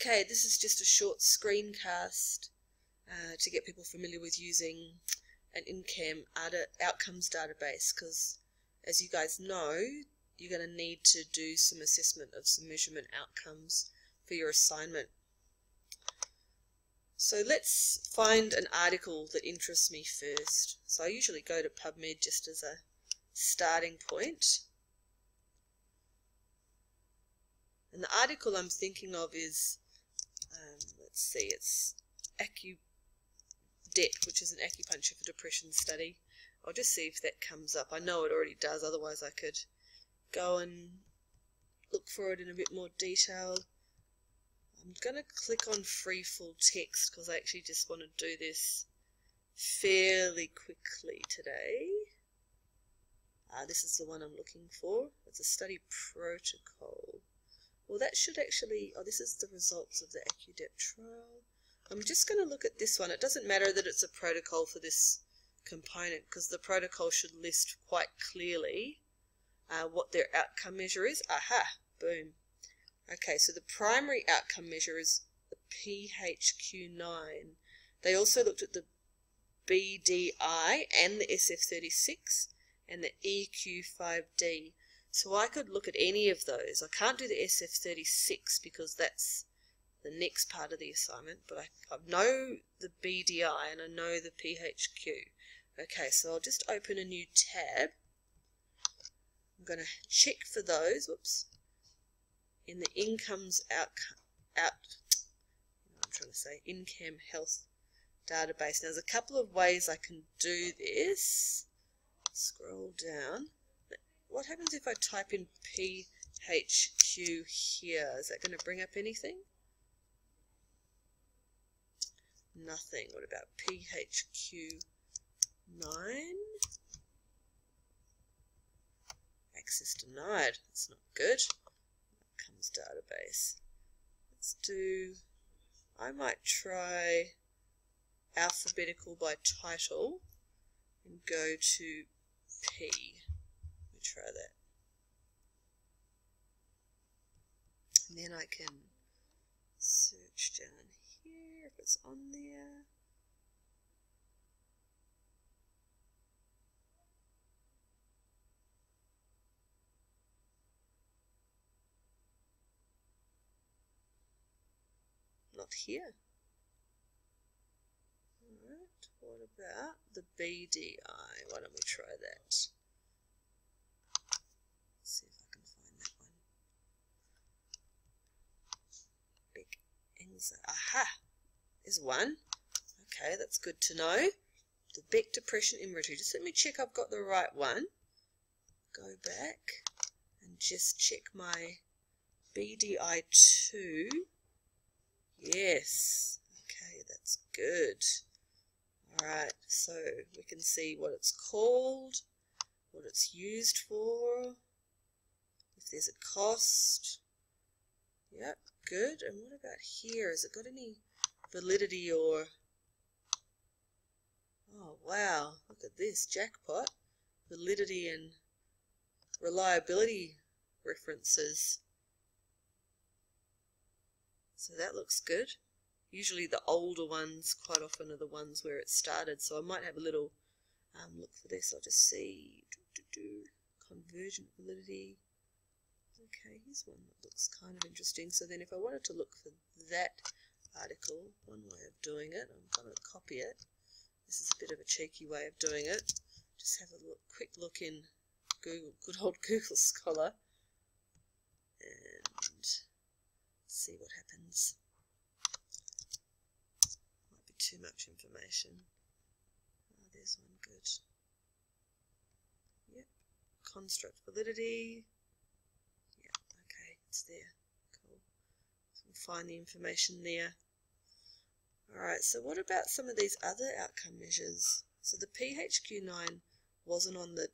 Okay, this is just a short screencast to get people familiar with using an InCam outcomes database, because as you guys know, you're going to need to do some assessment of some measurement outcomes for your assignment. So let's find an article that interests me first. So I usually go to PubMed just as a starting point. And the article I'm thinking of is, let's see, it's AccuDep, which is an acupuncture for depression study. I'll just see if that comes up. I know it already does, otherwise I could go and look for it in a bit more detail. I'm going to click on free full text because I actually just want to do this fairly quickly today. This is the one I'm looking for. It's a study protocol. Well, that should actually, this is the results of the AccuDep trial. I'm just going to look at this one. It doesn't matter that it's a protocol for this component, because the protocol should list quite clearly what their outcome measure is. Aha, boom. Okay, so the primary outcome measure is the PHQ-9. They also looked at the BDI and the SF-36 and the EQ-5D. So I could look at any of those. I can't do the SF-36 because that's the next part of the assignment, but I know the BDI and I know the PHQ. Okay, so I'll just open a new tab. I'm going to check for those, whoops, in the InCam Health database. Now there's a couple of ways I can do this. Scroll down. What happens if I type in PHQ here? Is that going to bring up anything? Nothing. What about PHQ-9? Access denied. That's not good. Outcomes database. Let's do, I might try alphabetical by title and go to P. Let me try that. And then I can search down here if it's on there. Not here. Alright, what about the BDI? Why don't we try that? Let's see if I can find that one. Big anxiety. Aha! There's one. Okay, that's good to know. The Beck Depression Inventory. Just let me check I've got the right one. Go back and just check my BDI2. Yes. Okay, that's good. Alright, so we can see what it's called, what it's used for, if there's a cost. Yep, good. And what about here? Has it got any validity or... Oh, wow. Look at this. Jackpot. Validity and reliability references. So that looks good. Usually the older ones quite often are the ones where it started, so I might have a little look for this. I'll just see convergent validity. Okay, here's one that looks kind of interesting. So then if I wanted to look for that article, one way of doing it, I'm going to copy it. This is a bit of a cheeky way of doing it. Just have a quick look in Google, good old Google Scholar, and see what happens. Might be too much information. Oh, there's one good. Yep. Construct validity. Yep, okay, it's there. Cool. So we'll find the information there. Alright, so what about some of these other outcome measures? So the PHQ-9 wasn't on the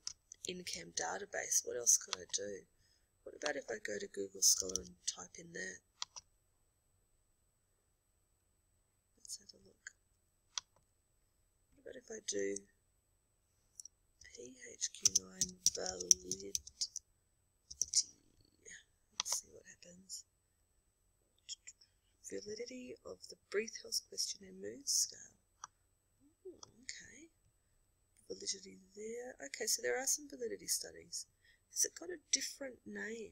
InCam database. What else could I do? What about if I go to Google Scholar and type in that? Let's have a look. What about if I do PHQ-9 validity? Let's see what happens. validity of the Breathe Health Questionnaire Mood Scale. Okay. Validity there. Okay, so there are some validity studies. Has it got a different name?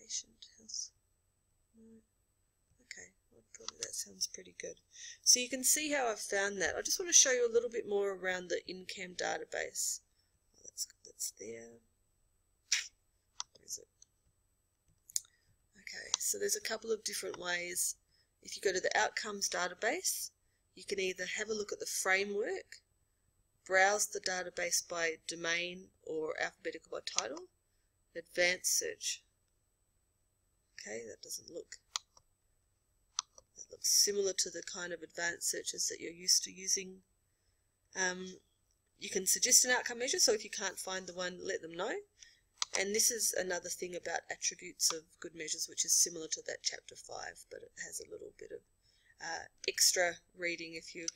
Patient health. No. Okay, well, probably that sounds pretty good. So you can see how I've found that. I just want to show you a little bit more around the InCam database. Oh, that's there. Where is it? Okay, so there's a couple of different ways. If you go to the Outcomes database, you can either have a look at the framework, browse the database by domain or alphabetical by title, advanced search. Okay, that looks similar to the kind of advanced searches that you're used to using. You can suggest an outcome measure, so if you can't find the one, let them know. And this is another thing about attributes of good measures, which is similar to that chapter 5, but it has a little bit of extra reading if you're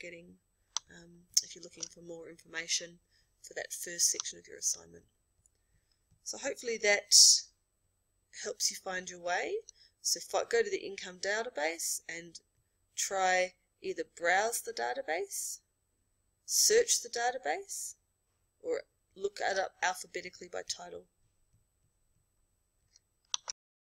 looking for more information for that first section of your assignment. So hopefully that helps you find your way. So go to the InCam database and try either browse the database, search the database, or look it up alphabetically by title.